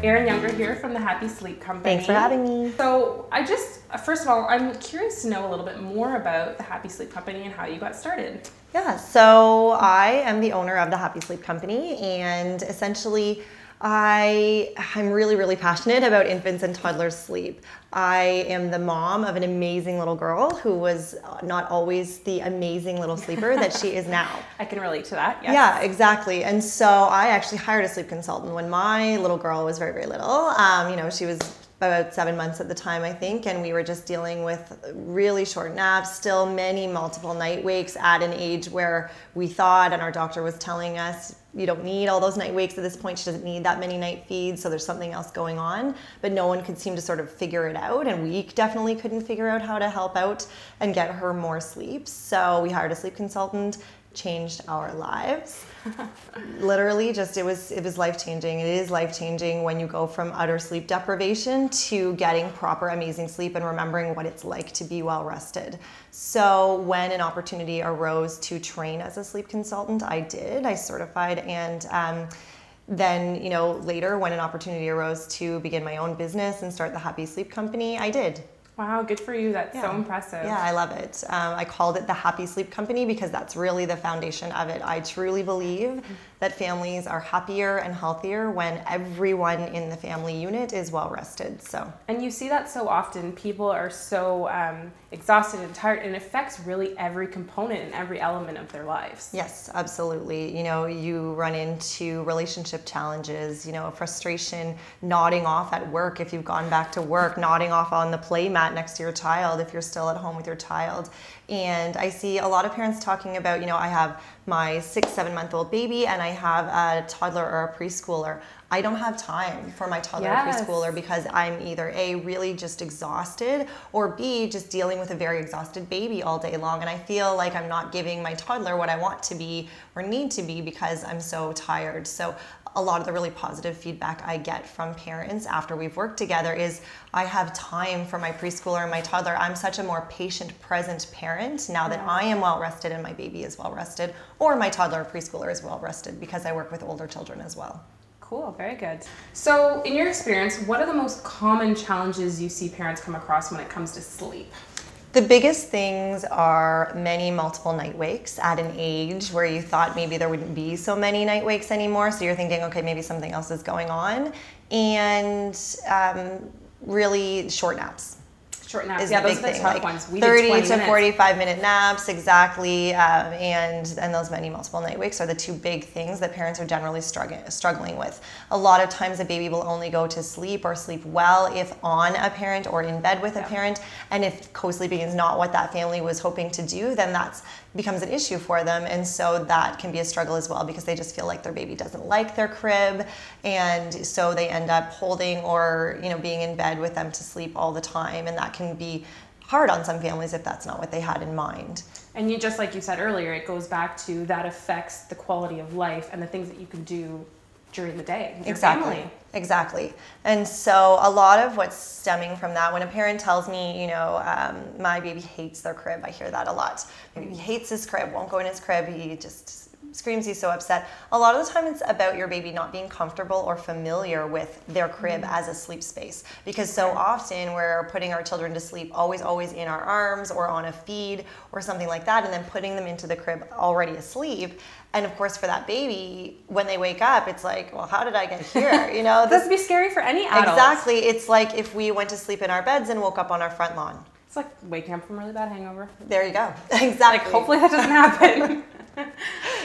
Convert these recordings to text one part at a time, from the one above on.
Erin Junker here from the Happy Sleep Company. Thanks for having me. So first of all, I'm curious to know a little bit more about the Happy Sleep Company and how you got started. Yeah, so I am the owner of the Happy Sleep Company, and essentially I'm really, really passionate about infants and toddlers' sleep. I am the mom of an amazing little girl who was not always the amazing little sleeper that she is now. I can relate to that, yes. Yeah, exactly. And so I actually hired a sleep consultant when my little girl was very, very little. She was about 7 months at the time, I think, and we were just dealing with really short naps, still multiple night wakes at an age where we thought, and our doctor was telling us, you don't need all those night wakes at this point. She doesn't need that many night feeds, so there's something else going on. But no one could seem to sort of figure it out, and we definitely couldn't figure out how to help out and get her more sleep. So we hired a sleep consultant, changed our lives. Literally, it was life-changing. It is life-changing when you go from utter sleep deprivation to getting proper, amazing sleep and remembering what it's like to be well rested. So when an opportunity arose to train as a sleep consultant, I did. I certified, and then later when an opportunity arose to begin my own business and start the Happy Sleep Company, I did. Wow, good for you. That's so impressive. Yeah, I love it. I called it the Happy Sleep Company because that's really the foundation of it. I truly believe that families are happier and healthier when everyone in the family unit is well rested. And you see that so often. People are so exhausted and tired, and it affects really every component and every element of their lives. Yes, absolutely. You run into relationship challenges, frustration, nodding off at work if you've gone back to work, nodding off on the play mat next to your child if you're still at home with your child. And I see a lot of parents talking about, I have my 6-7-month-old baby and I have a toddler or a preschooler. I don't have time for my toddler or preschooler because I'm either A, really just exhausted, or B, just dealing with a very exhausted baby all day long. And I feel like I'm not giving my toddler what I want to be or need to be because I'm so tired. So a lot of the really positive feedback I get from parents after we've worked together is I have time for my preschooler and my toddler. I'm such a more patient, present parent now that I am well rested and my baby is well rested, or my toddler or preschooler is well rested because I work with older children as well. Cool, very good. So in your experience, what are the most common challenges you see parents come across when it comes to sleep? The biggest things are multiple night wakes at an age where you thought maybe there wouldn't be so many night wakes anymore. So you're thinking, okay, maybe something else is going on. And really short naps. Short naps, yeah, those are the tough ones. We did 30 to 45-minute naps, exactly, and those multiple night wakes are the two big things that parents are generally struggling with. A lot of times a baby will only go to sleep or sleep well if on a parent or in bed with a parent, and if co-sleeping is not what that family was hoping to do, then that becomes an issue for them, and so that can be a struggle as well because they just feel like their baby doesn't like their crib, and so they end up holding or being in bed with them to sleep all the time, and that can be hard on some families if that's not what they had in mind. And just like you said earlier, it goes back to that affects the quality of life and the things that you can do during the day with your family. Exactly. And so a lot of what's stemming from that, when a parent tells me, my baby hates their crib, I hear that a lot. My baby hates his crib, won't go in his crib, he just screams, he's so upset. A lot of the time it's about your baby not being comfortable or familiar with their crib as a sleep space, because so often we're putting our children to sleep always in our arms or on a feed or something like that, and then putting them into the crib already asleep. And of course for that baby, when they wake up, it's like, well, how did I get here? This would be scary for any adult. Exactly. It's like if we went to sleep in our beds and woke up on our front lawn. It's like waking up from a really bad hangover. There you go. Exactly. Like, hopefully that doesn't happen.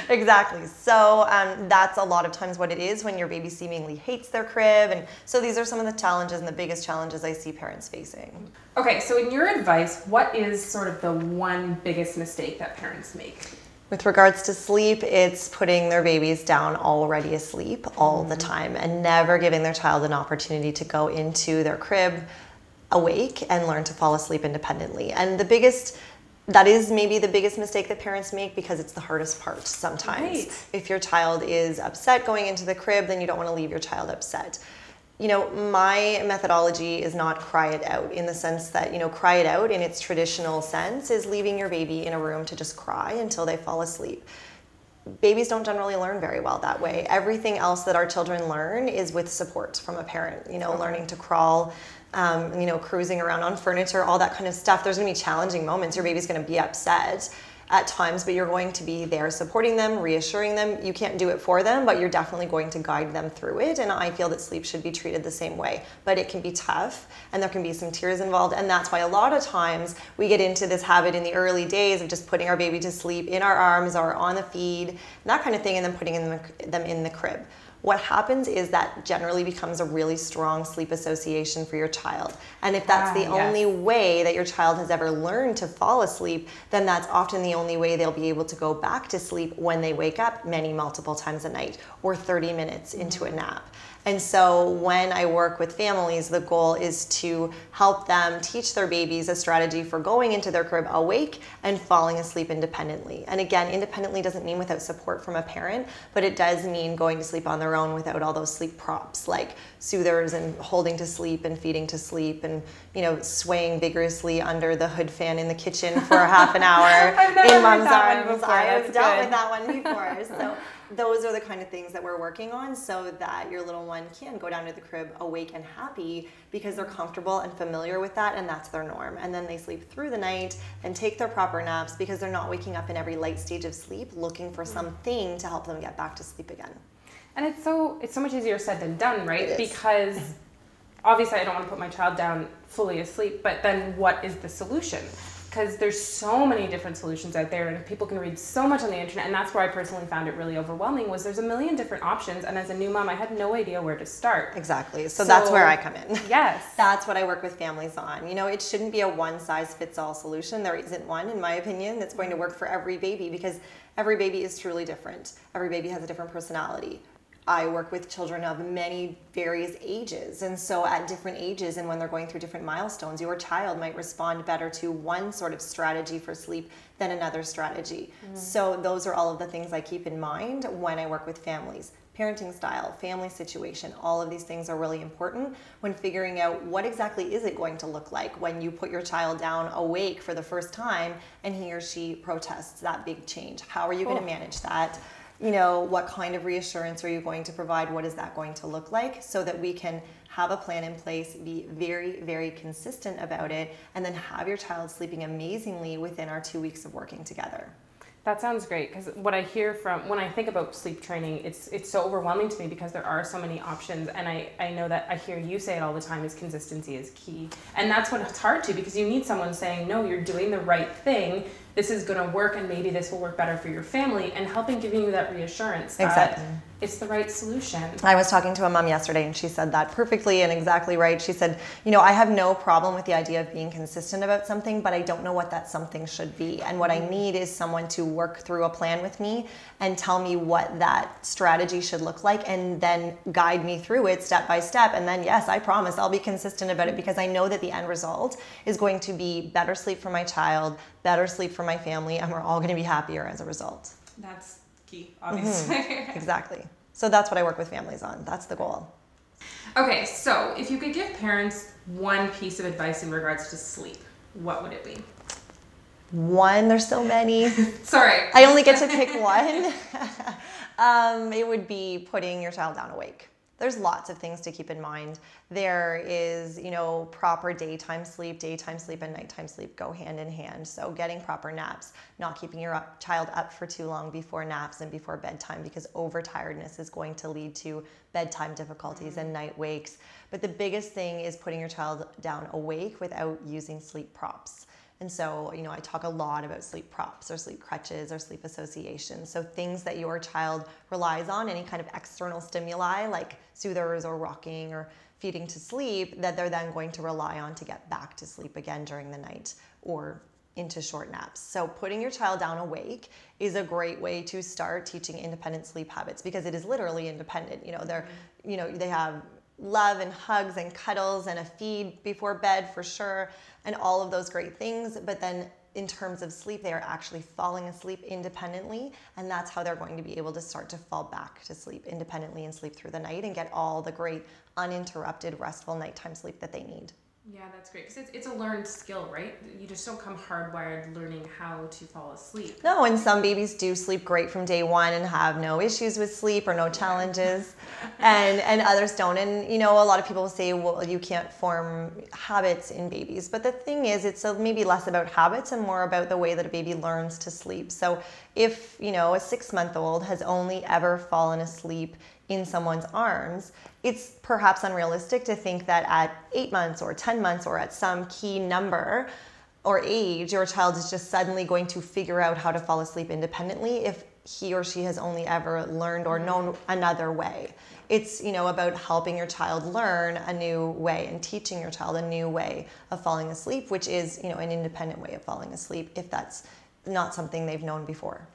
Exactly. So that's a lot of times what it is when your baby seemingly hates their crib. And so these are some of the challenges and the biggest challenges I see parents facing. Okay, so in your advice, what is sort of the one biggest mistake that parents make? With regards to sleep, it's putting their babies down already asleep all the time and never giving their child an opportunity to go into their crib awake and learn to fall asleep independently. And that is maybe the biggest mistake that parents make because it's the hardest part sometimes. Right. If your child is upset going into the crib, then you don't want to leave your child upset. My methodology is not cry it out, in the sense that, cry it out in its traditional sense is leaving your baby in a room to just cry until they fall asleep. babies don't generally learn very well that way. Everything else that our children learn is with support from a parent, learning to crawl, cruising around on furniture, all that kind of stuff. There's going to be challenging moments. Your baby's going to be upset at times, but you're going to be there supporting them, reassuring them. You can't do it for them, but you're definitely going to guide them through it. And I feel that sleep should be treated the same way, but it can be tough and there can be some tears involved. And that's why a lot of times we get into this habit in the early days of just putting our baby to sleep in our arms or on the feed, and that kind of thing, and then putting them in the crib. What happens is that generally becomes a really strong sleep association for your child. And if that's the only way that your child has ever learned to fall asleep, then that's often the only way they'll be able to go back to sleep when they wake up multiple times a night or 30 minutes into a nap. And so when I work with families, the goal is to help them teach their babies a strategy for going into their crib awake and falling asleep independently. And again, independently doesn't mean without support from a parent, but it does mean going to sleep on their own without all those sleep props like soothers and holding to sleep and feeding to sleep and, swaying vigorously under the hood fan in the kitchen for half an hour in mom's arms. I have dealt with that one before. So those are the kind of things that we're working on so that your little one can go down to the crib awake and happy because they're comfortable and familiar with that, and that's their norm. And then they sleep through the night and take their proper naps because they're not waking up in every light stage of sleep looking for something to help them get back to sleep again. And it's so much easier said than done, right? Because obviously I don't want to put my child down fully asleep, but then what is the solution? Because there's so many different solutions out there and people can read so much on the internet, and that's where I personally found it really overwhelming was there's a million different options, and as a new mom I had no idea where to start. Exactly. So that's where I come in. Yes. That's what I work with families on. It shouldn't be a one-size-fits-all solution. There isn't one, in my opinion, that's going to work for every baby because every baby is truly different. Every baby has a different personality. I work with children of many various ages, and so at different ages and when they're going through different milestones, your child might respond better to one sort of strategy for sleep than another strategy. So those are all of the things I keep in mind when I work with families. Parenting style, family situation, all of these things are really important when figuring out what exactly is it going to look like when you put your child down awake for the first time and he or she protests that big change. How are you going to manage that? What kind of reassurance are you going to provide? What is that going to look like so that we can have a plan in place, be very, very consistent about it, and then have your child sleeping amazingly within our 2 weeks of working together. That sounds great, because what I hear from, when I think about sleep training, it's so overwhelming to me because there are so many options, and I know that I hear you say it all the time, is consistency is key. And that's what it's hard to, because you need someone saying, no, you're doing the right thing, this is going to work, and maybe this will work better for your family, and giving you that reassurance that it's the right solution. I was talking to a mom yesterday and she said that perfectly and exactly right. She said, I have no problem with the idea of being consistent about something, but I don't know what that something should be. And what I need is someone to work through a plan with me and tell me what that strategy should look like and then guide me through it step by step. And then, yes, I promise I'll be consistent about it because I know that the end result is going to be better sleep for my child, better sleep for my family, and we're all going to be happier as a result. That's key, obviously. Exactly. So that's what I work with families on. That's the goal. Okay, so if you could give parents one piece of advice in regards to sleep, what would it be? One? There's so many. Sorry. I only get to pick one. It would be putting your child down awake. There's lots of things to keep in mind. There is, proper daytime sleep and nighttime sleep go hand in hand. So getting proper naps, not keeping your child up for too long before naps and before bedtime, because overtiredness is going to lead to bedtime difficulties and night wakes. But the biggest thing is putting your child down awake without using sleep props. And so, I talk a lot about sleep props or sleep crutches or sleep associations. So things that your child relies on, any kind of external stimuli like soothers or rocking or feeding to sleep, that they're then going to rely on to get back to sleep again during the night or into short naps. So putting your child down awake is a great way to start teaching independent sleep habits because it is literally independent. They have love and hugs and cuddles and a feed before bed for sure, and all of those great things. But then in terms of sleep, they are actually falling asleep independently, and that's how they're going to be able to start to fall back to sleep independently and sleep through the night and get all the great uninterrupted restful nighttime sleep that they need. Yeah, that's great because it's a learned skill, right? You just don't come hardwired learning how to fall asleep. No, and some babies do sleep great from day one and have no issues with sleep or no challenges, and others don't. And you know, a lot of people say, well, you can't form habits in babies, but the thing is, it's maybe less about habits and more about the way that a baby learns to sleep. So if, you know, a 6-month-old has only ever fallen asleep in someone's arms, it's perhaps unrealistic to think that at 8 months or 10 months or at some key number or age, your child is just suddenly going to figure out how to fall asleep independently if he or she has only ever learned or known another way. It's, you know, about helping your child learn a new way and teaching your child a new way of falling asleep, which is, you know, an independent way of falling asleep if that's not something they've known before.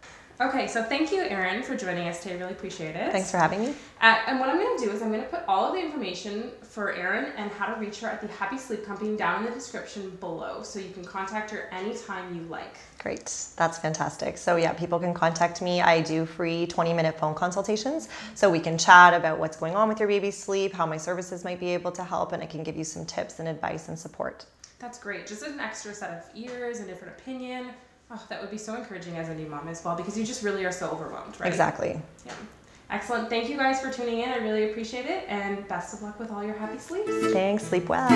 Okay, so thank you, Erin, for joining us today. I really appreciate it. Thanks for having me. And what I'm going to do is I'm going to put all of the information for Erin and how to reach her at the Happy Sleep Company down in the description below, so you can contact her anytime you like. Great. That's fantastic. So yeah, people can contact me. I do free 20-minute phone consultations, so we can chat about what's going on with your baby's sleep, how my services might be able to help, and I can give you some tips and advice and support. That's great. Just an extra set of ears, a different opinion. Oh, that would be so encouraging as a new mom as well, because you just really are so overwhelmed, right? Exactly. Yeah. Excellent. Thank you guys for tuning in. I really appreciate it, and best of luck with all your happy sleeps. Thanks. Sleep well.